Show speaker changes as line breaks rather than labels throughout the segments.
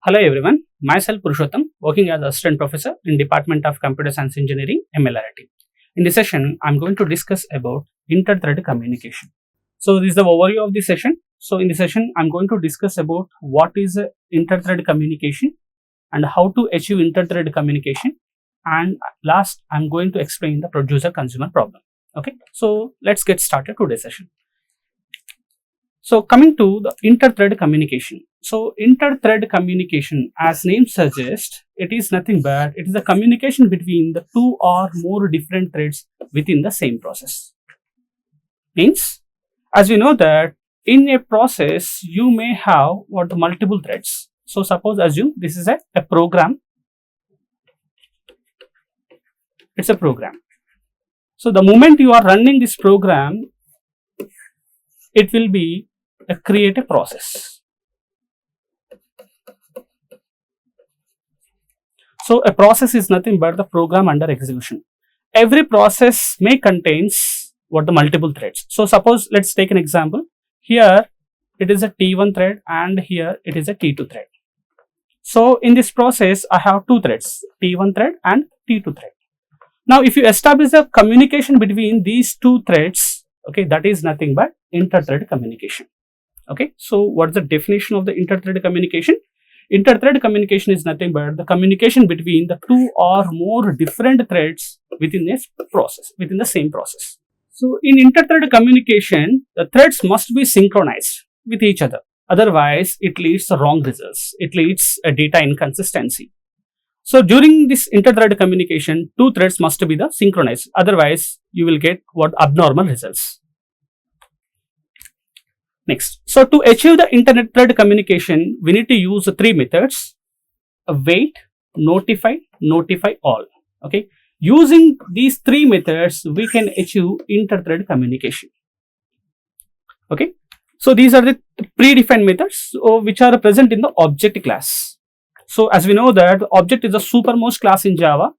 Hello everyone, myself Purushotham, working as Assistant Professor in Department of Computer Science Engineering, MLR. In this session, I am going to discuss about inter-thread communication. So this is the overview of the session. So in this session, I am going to discuss about what is inter-thread communication and how to achieve inter-thread communication. And last, I am going to explain the producer-consumer problem. Okay, so let's get started today's session. So coming to the inter-thread communication. So inter-thread communication, as name suggests, it is nothing but it is the communication between the two or more different threads within the same process. Means, as we know that in a process you may have multiple threads. So suppose assume this is a program. It's a program. So the moment you are running this program, it will be create a process. So a process is nothing but the program under execution. Every process may contains the multiple threads. So suppose let's take an example. Here it is a T1 thread and here it is a T2 thread. So in this process I have two threads, T1 thread and T2 thread. Now if you establish a communication between these two threads, okay, that is nothing but inter-thread communication. Okay, so what's the definition of the inter-thread communication? Inter-thread communication is nothing but the communication between the two or more different threads within a process, within the same process. So in inter-thread communication, the threads must be synchronized with each other. Otherwise, it leads to wrong results. It leads a data inconsistency. So during this inter-thread communication, two threads must be the synchronized. Otherwise, you will get abnormal results. Next, so to achieve the inter-thread communication, we need to use three methods: wait, notify, notify all. Okay, using these three methods, we can achieve inter-thread communication. Okay, so these are the predefined methods which are present in the object class. So as we know that object is the supermost class in Java.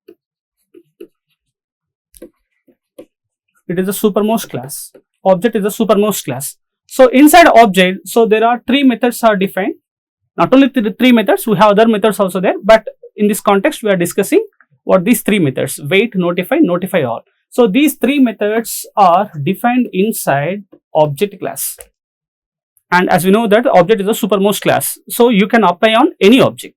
It is the supermost class. Object is the supermost class. So inside object, so there are three methods are defined. Not only three methods, we have other methods also there. But in this context, we are discussing what these three methods: wait, notify, notify all. So these three methods are defined inside object class. And as we know that object is a supermost class, so you can apply on any object.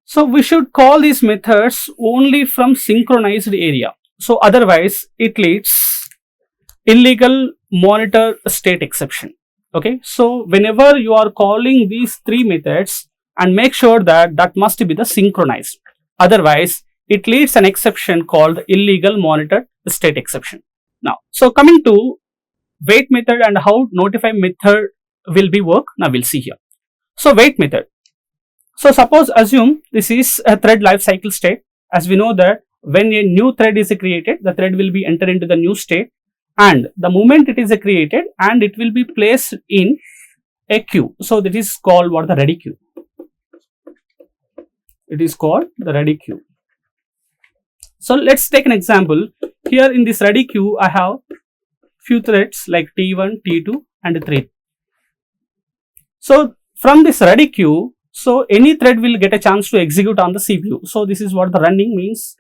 So we should call these methods only from synchronized area. So otherwise, it leads illegal monitor state exception. Okay, so whenever you are calling these three methods, and make sure that that must be the synchronized. Otherwise, it leads an exception called illegal monitor state exception. Now, so coming to wait method and how notify method will be work. Now we'll see here. So wait method. So suppose assume this is a thread lifecycle state. As we know that when a new thread is created, the thread will be entered into the new state. And the moment it is created and it will be placed in a queue. So that is called the ready queue. It is called the ready queue. So let's take an example. Here in this ready queue, I have few threads like T1, T2 and 3. So from this ready queue, so any thread will get a chance to execute on the CPU. So this is what the running means.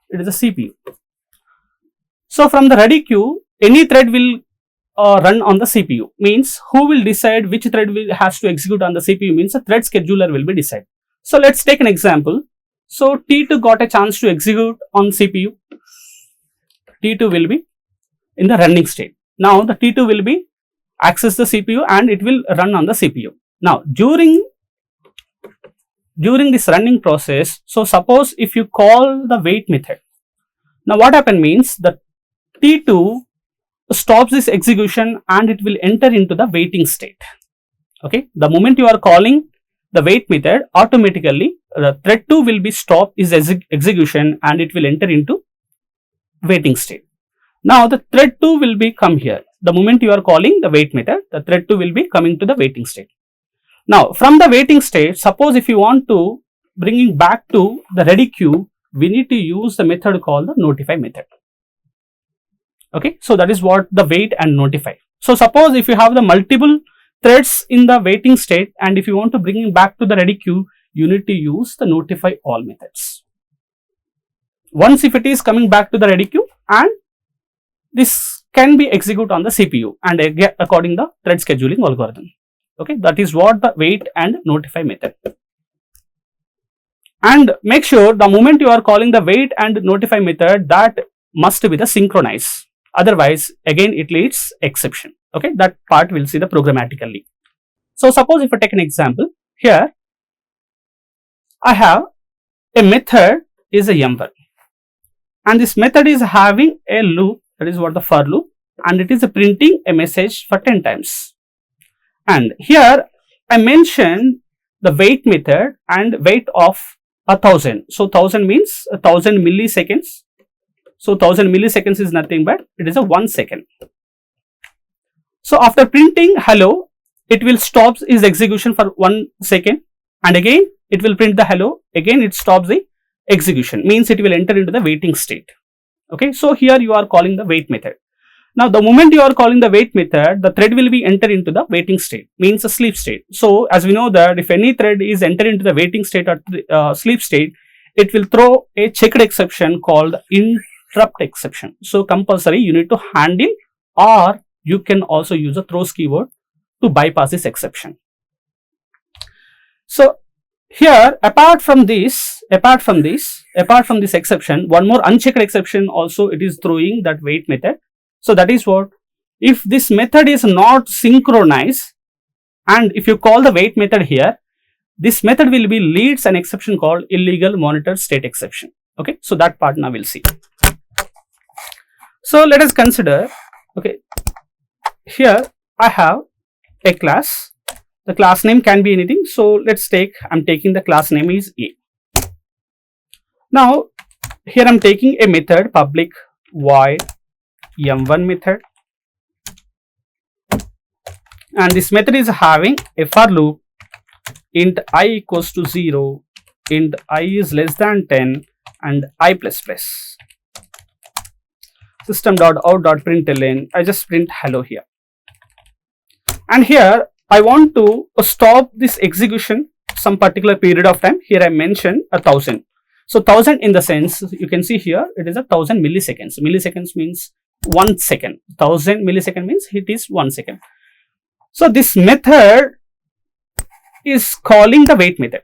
It is a CPU. So from the ready queue, any thread will run on the CPU. Means who will decide which thread has to execute on the CPU means a thread scheduler will be decided. So let's take an example. So T2 got a chance to execute on CPU. T2 will be in the running state. Now the T2 will be access the CPU and it will run on the CPU. Now during this running process, so suppose if you call the wait method. Now what happen means that T2 stops this execution and it will enter into the waiting state. Okay, the moment you are calling the wait method, automatically the thread 2 will be stopped its execution and it will enter into waiting state. Now the thread 2 will be come here. The moment you are calling the wait method, the thread 2 will be coming to the waiting state. Now from the waiting state, suppose if you want to bringing back to the ready queue, we need to use the method called the notify method. Okay, so that is what the wait and notify. So suppose if you have the multiple threads in the waiting state, and if you want to bring it back to the ready queue, you need to use the notify all methods. Once if it is coming back to the ready queue, and this can be executed on the CPU and according the thread scheduling algorithm. Okay, that is what the wait and notify method. And make sure the moment you are calling the wait and notify method, that must be the synchronize. Otherwise, again it leads exception. Okay, that part we'll see the programmatically. So suppose if I take an example, here I have a method is a M1, and this method is having a loop, that is what the for loop, and it is printing a message for 10 times. And here I mentioned the wait method and wait of 1000. So 1000 means 1000 milliseconds. So 1000 milliseconds is nothing but it is a 1 second. So after printing hello, it will stop its execution for 1 second, and again it will print the hello, again it stops the execution, means it will enter into the waiting state. Okay, so here you are calling the wait method. Now the moment you are calling the wait method, the thread will be entered into the waiting state, means a sleep state. So as we know that if any thread is entered into the waiting state or sleep state, it will throw a checked exception called interrupt exception. So compulsory you need to handle, or you can also use a throws keyword to bypass this exception. So here apart from this exception, one more unchecked exception also it is throwing that wait method. So that is what, if this method is not synchronized, and if you call the wait method here, this method will be leads an exception called illegal monitor state exception. Okay, so that part now we'll see. So let us consider, okay, here I have a class. The class name can be anything. So let's take, I'm taking the class name is A. Now here I'm taking a method public void M1 method, and this method is having a for loop int I equals to 0, int I is less than 10, and I plus plus. System.out.println, I just print hello here, and here I want to stop this execution some particular period of time. Here I mentioned 1000. So 1000 in the sense, you can see here it is 1000 milliseconds. Milliseconds means 1 second. 1000 millisecond means it is 1 second. So this method is calling the wait method.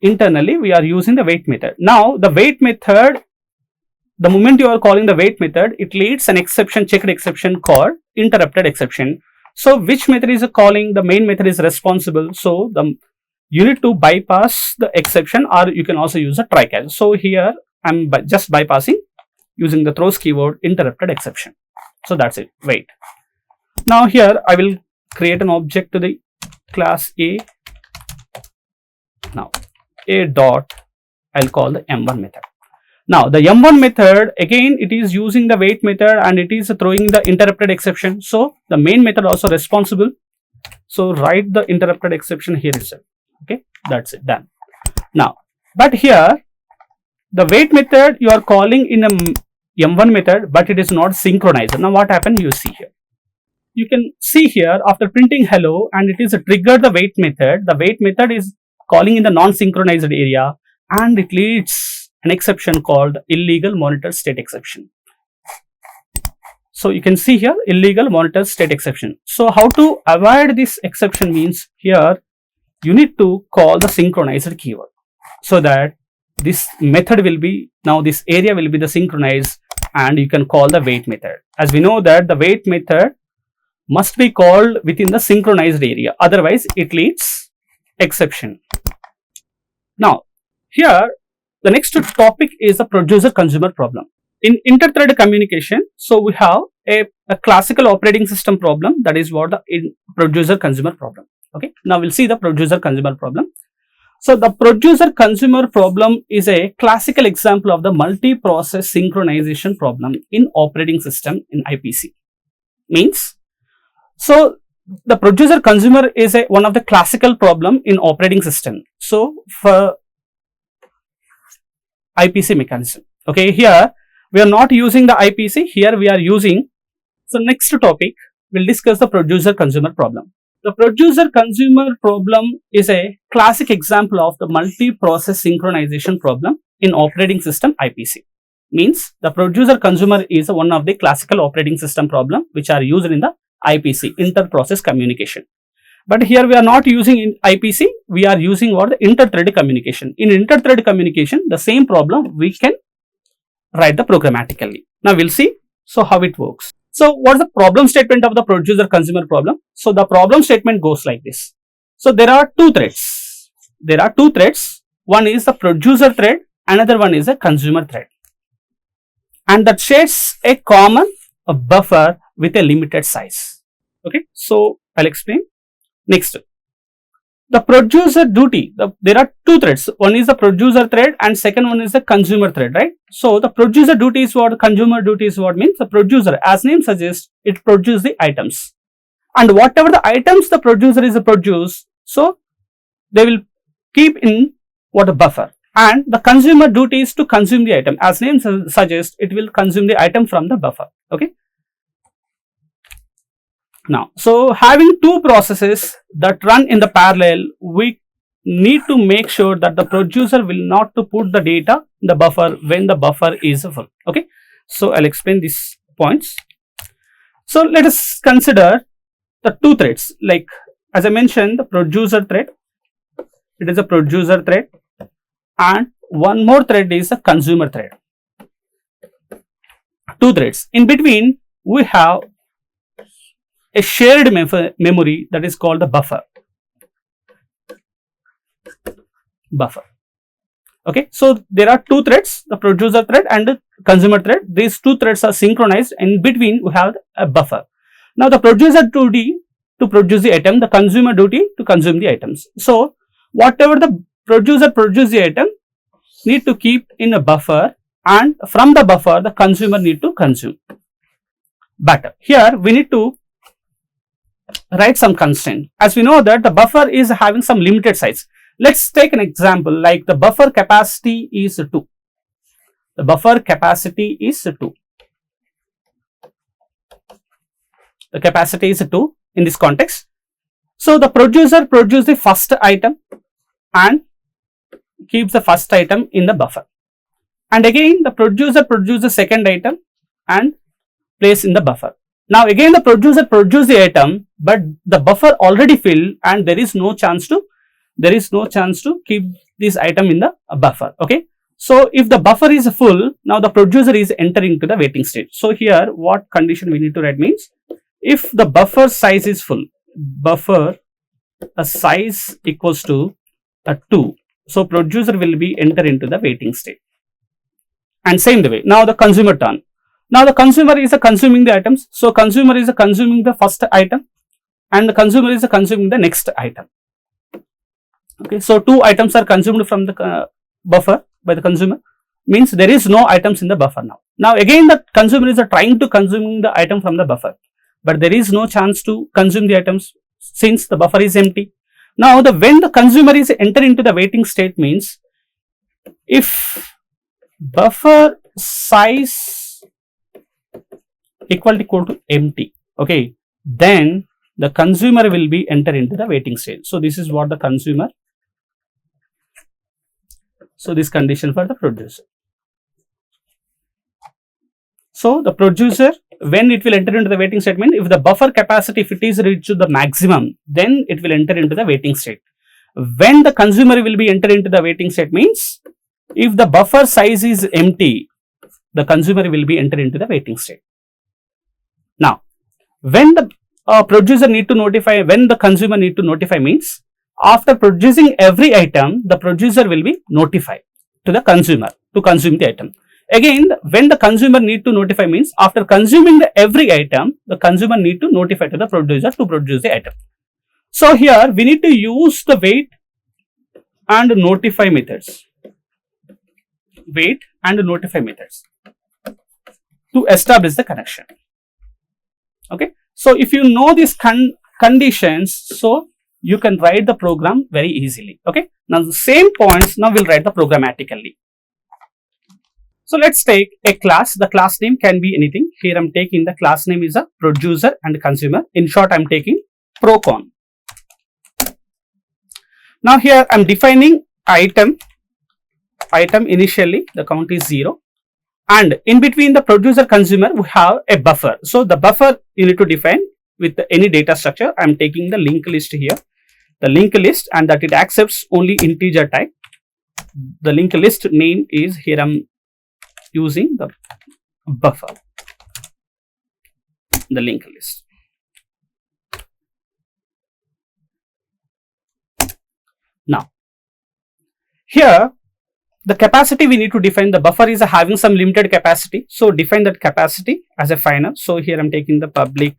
Internally we are using the wait method. Now the wait method, the moment you are calling the wait method, it leads an exception, checked exception called interrupted exception. So which method is calling? The main method is responsible. So you need to bypass the exception, or you can also use a try catch. So here I'm just bypassing using the throws keyword interrupted exception. So that's it. Wait. Now here I will create an object to the class A. Now A dot, I'll call the M1 method. Now the M1 method, again it is using the wait method and it is throwing the interrupted exception. So the main method also responsible. So write the interrupted exception here itself. Okay, that's it, done. Now, but here the wait method you are calling in a M1 method, but it is not synchronized. Now what happened? You see here. You can see here after printing hello and it is triggered the wait method. The wait method is calling in the non-synchronized area and it leads an exception called illegal monitor state exception. So you can see here illegal monitor state exception. So how to avoid this exception means here you need to call the synchronized keyword so that this method will be, now this area will be the synchronized and you can call the wait method. As we know that the wait method must be called within the synchronized area, otherwise it leads exception. Now here the next topic is the producer consumer problem. In inter-thread communication, so we have a classical operating system problem, that is what the producer consumer problem. Okay, now we'll see the producer consumer problem. So the producer consumer problem is a classical example of the multi-process synchronization problem in operating system in IPC. Means, so the producer consumer is one of the classical problem in operating system. So for IPC mechanism. Okay, here we are not using the IPC, here we are using. So next topic, we'll discuss the producer consumer problem. The producer consumer problem is a classic example of the multi-process synchronization problem in operating system IPC. Means the producer consumer is one of the classical operating system problem which are used in the IPC, inter-process communication. But here we are not using in IPC, we are using what the inter-thread communication. In inter-thread communication, the same problem we can write the programmatically. Now we'll see so how it works. So what is the problem statement of the producer consumer problem? So the problem statement goes like this. So there are two threads. There are two threads. One is the producer thread, another one is a consumer thread. And that shares a common buffer with a limited size. Okay, so I'll explain. Next, the producer duty, there are two threads. One is the producer thread and second one is the consumer thread, right? So the producer duty is what, consumer duty is what, means the producer, as name suggests, it produces the items. And whatever the items the producer is produce, so they will keep in what a buffer. And the consumer duty is to consume the item. As name suggests, it will consume the item from the buffer. Okay. Now, so having two processes that run in the parallel, we need to make sure that the producer will not to put the data in the buffer when the buffer is full. Okay. So I'll explain these points. So let us consider the two threads. Like as I mentioned, the producer thread, it is a producer thread, and one more thread is a consumer thread. Two threads. In between, we have a shared memory that is called the buffer. Okay, so there are two threads, the producer thread and the consumer thread. These two threads are synchronized. In between, we have a buffer. Now, the producer duty to produce the item, the consumer duty to consume the items. So, whatever the producer produces the item, need to keep in a buffer, and from the buffer, the consumer need to consume. But here, we need to write some constraint. As we know that the buffer is having some limited size. Let's take an example like the buffer capacity is 2. The buffer capacity is 2. The capacity is 2 in this context. So the producer produces the first item and keeps the first item in the buffer. And again the producer produces the second item and place in the buffer. Now again the producer produces the item, but the buffer already filled and there is no chance to keep this item in the buffer. Okay. So if the buffer is full, now the producer is entering to the waiting state. So here what condition we need to write means, if the buffer size is full, buffer size equals to 2. So producer will be enter into the waiting state. And same the way, now the consumer turn. Now the consumer is consuming the items. So consumer is consuming the first item and the consumer is consuming the next item. Okay, so 2 items are consumed from the buffer by the consumer, means there is no items in the buffer now. Now again the consumer is trying to consume the item from the buffer, but there is no chance to consume the items since the buffer is empty. Now when the consumer is enter into the waiting state means, if buffer size equal to empty, okay, then the consumer will be enter into the waiting state. So this is what the consumer. So this condition for the producer. So the producer, when it will enter into the waiting statement, if the buffer capacity, if it is reached to the maximum, then it will enter into the waiting state. When the consumer will be enter into the waiting state means, if the buffer size is empty, the consumer will be enter into the waiting state. Now, when the producer need to notify, when the consumer need to notify means, after producing every item, the producer will be notified to the consumer to consume the item. Again, when the consumer need to notify means, after consuming every item, the consumer need to notify to the producer to produce the item. So here we need to use the wait and notify methods. Wait and notify methods to establish the connection. Okay. So if you know these conditions, so you can write the program very easily. Okay. Now the same points, now we'll write the programmatically. So let's take a class. The class name can be anything. Here I'm taking the class name is a producer and consumer. In short, I'm taking Procon. Now here I'm defining item initially the count is 0, and in between the producer consumer we have a buffer. So the buffer you need to define with any data structure. I'm taking the linked list here, the linked list, and that it accepts only integer type. The linked list name is here, I'm using the buffer, the linked list. Now here the capacity we need to define, the buffer is having some limited capacity, so define that capacity as a final. So here I'm taking the public,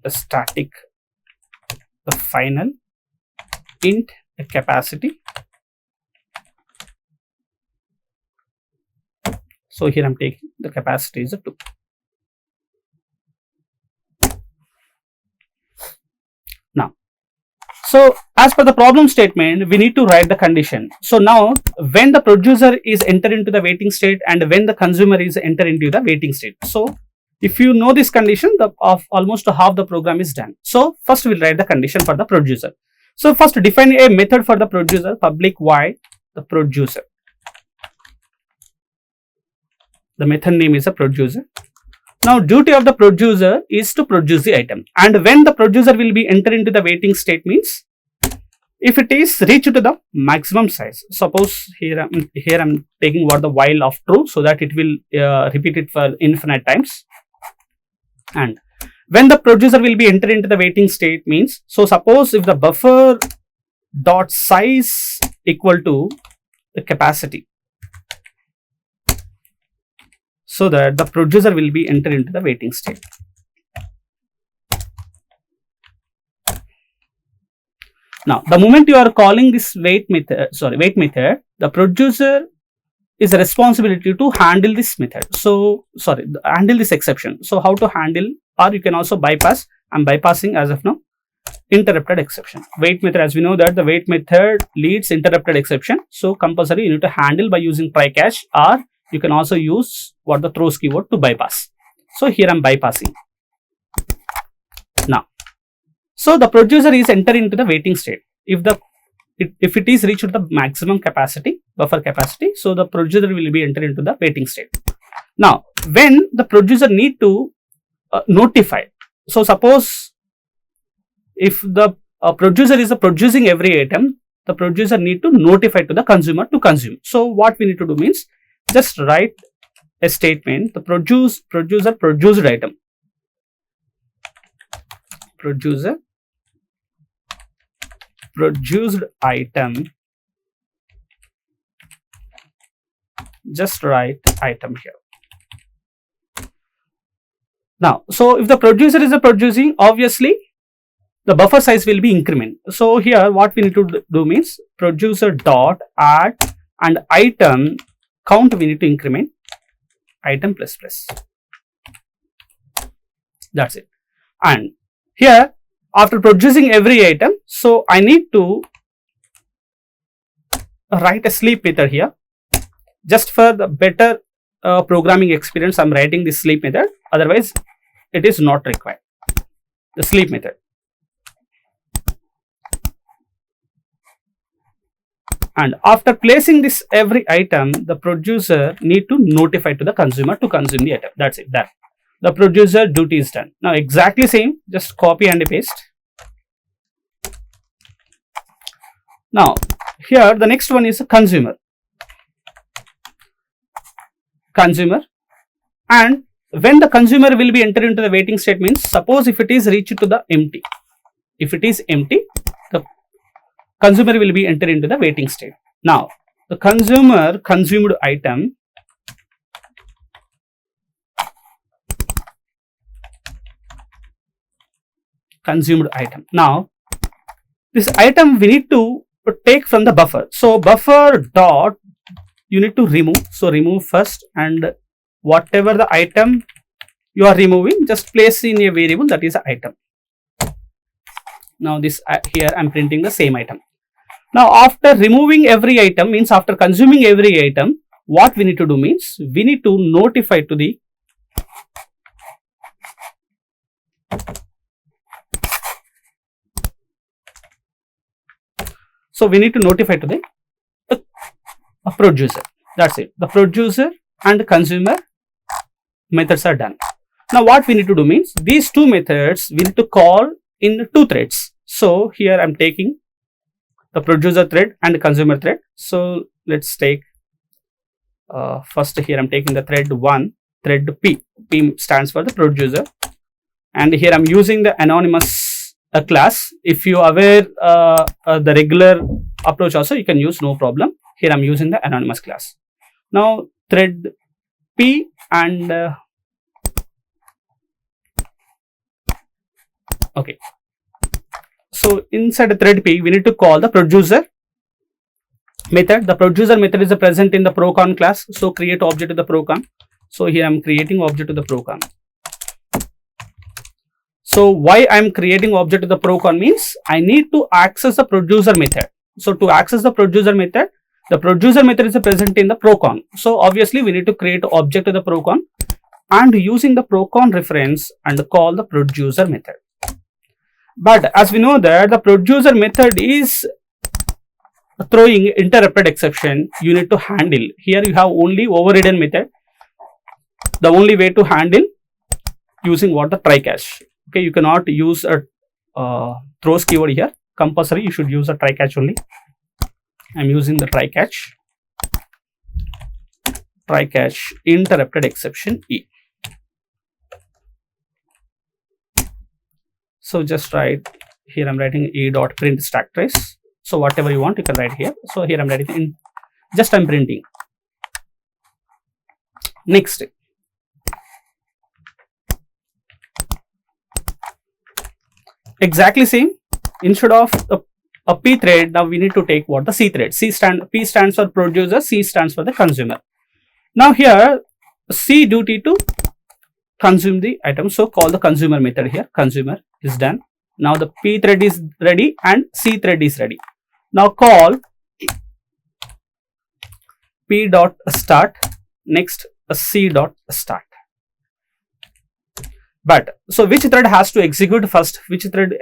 the static, the final int capacity. So here I'm taking the capacity is a 2. Now, so as per the problem statement, we need to write the condition. So now when the producer is enter into the waiting state and when the consumer is enter into the waiting state. So if you know this condition, of almost half the program is done. So first we'll write the condition for the producer. So first define a method for the producer, public void the producer. The method name is a producer. Now duty of the producer is to produce the item, and when the producer will be enter into the waiting state means if it is reached to the maximum size. Suppose here I'm taking what the while of true, so that it will repeat it for infinite times. And when the producer will be enter into the waiting state means, so suppose if the buffer dot size equal to the capacity, so that the producer will be enter into the waiting state. Now the moment you are calling this wait method, the producer is a responsibility to handle this method. So handle this exception. So how to handle, or you can also bypass. I'm bypassing as of now interrupted exception. Wait method, as we know that the wait method leads interrupted exception. So compulsory you need to handle by using try catch, or you can also use what the throws keyword to bypass. So here I'm bypassing. Now, so the producer is enter into the waiting state. If it is reached the maximum capacity, buffer capacity, so the producer will be enter into the waiting state. Now, when the producer need to notify, so suppose if the producer is producing every item, the producer need to notify to the consumer to consume. So what we need to do means just write a statement, the producer produced item, producer produced item, just write item here. Now, so if the producer is producing, obviously the buffer size will be increment. So here what we need to do means producer dot add and item count we need to increment item plus plus. That's it. And here after producing every item, so I need to write a sleep method here. Just for the better programming experience, I'm writing this sleep method. Otherwise, it is not required. The sleep method. And after placing this every item, the producer need to notify to the consumer to consume the item. That's it. That the producer duty is done. Now exactly same, just copy and paste. Now here the next one is a consumer. And when the consumer will be entered into the waiting state means, suppose if it is reached to the empty. If it is empty, the consumer will be entered into the waiting state. Now the consumer consumed item Now this item we need to take from the buffer. So buffer dot you need to remove. So remove first, and whatever the item you are removing, just place in a variable that is item. Now this here I'm printing the same item. Now after removing every item means after consuming every item, what we need to do means we need to notify to the So we need to notify to the producer. That's it. The producer and consumer methods are done. Now what we need to do means these two methods we need to call in two threads. So here I'm taking the producer thread and the consumer thread. So let's take first here I'm taking the thread 1, thread P. P stands for the producer, and here I'm using the anonymous class. If you are aware the regular approach also you can use, no problem. Here I'm using the anonymous class. Now thread P and okay. So inside the thread P we need to call the producer method. The producer method is present in the procon class. So create object to the procon. So here I'm creating object to the procon. So why I'm creating object to the procon means I need to access the producer method. So to access the producer method is present in the procon. So obviously we need to create object to the procon and using the procon reference and call the producer method. But as we know that the producer method is throwing interrupted exception, you need to handle. Here you have only overridden method. The only way to handle using what the try catch. Okay, you cannot use a throws keyword here. Compulsory you should use a try catch only. I'm using the try catch interrupted exception E. So just write here I'm writing E dot print stack trace. So whatever you want you can write here. So here I'm writing in, just I'm printing. Next, exactly same. Instead of a P thread, now we need to take what the C thread. P stands for producer, C stands for the consumer. Now here C duty to consume the item. So call the consumer method here. Consumer is done. Now the P thread is ready and C thread is ready. Now call P dot start, next C dot start. But so which thread has to execute first? Which thread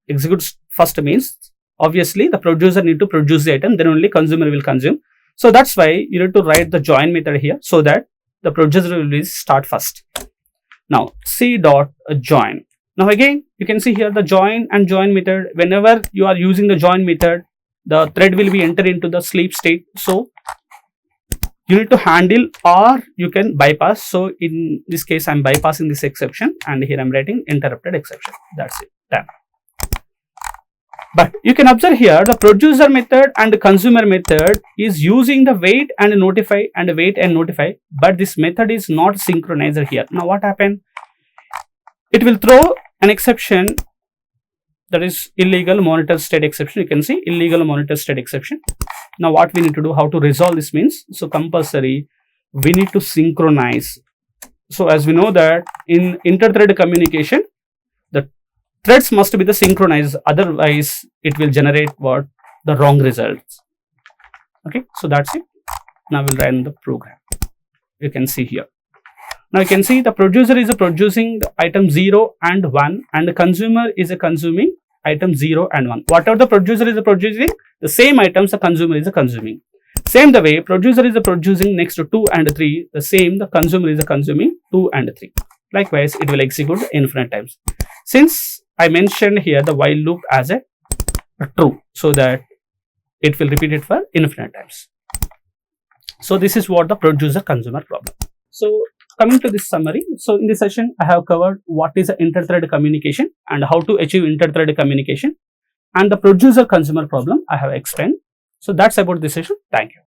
executes first means obviously the producer need to produce the item, then only consumer will consume. So that's why you need to write the join method here so that the producer will start first. Now C dot join. Now again you can see here the join and join method. Whenever you are using the join method, the thread will be entered into the sleep state. So you need to handle or you can bypass. So in this case I'm bypassing this exception and here I'm writing interrupted exception. That's it, done. But you can observe here the producer method and the consumer method is using the wait and notify and wait and notify, but this method is not synchronized here. Now what happened? It will throw an exception, that is illegal monitor state exception. You can see illegal monitor state exception. Now what we need to do, how to resolve this means, so compulsory we need to synchronize. So as we know that in inter-thread communication, the threads must be the synchronized, otherwise it will generate what? The wrong results. Okay, so that's it. Now we'll run the program. You can see here. Now you can see the producer is producing the item 0 and 1 and the consumer is consuming item 0 and 1. Whatever the producer is producing, the same items the consumer is consuming. Same the way producer is producing next to 2 and 3, the same the consumer is consuming 2 and 3. Likewise, it will execute infinite times. Since I mentioned here the while loop as a true, so that it will repeat it for infinite times. So this is what the producer consumer problem. So coming to this summary, so in this session I have covered what is the inter-thread communication and how to achieve inter-thread communication, and the producer consumer problem I have explained. So that's about this session. Thank you.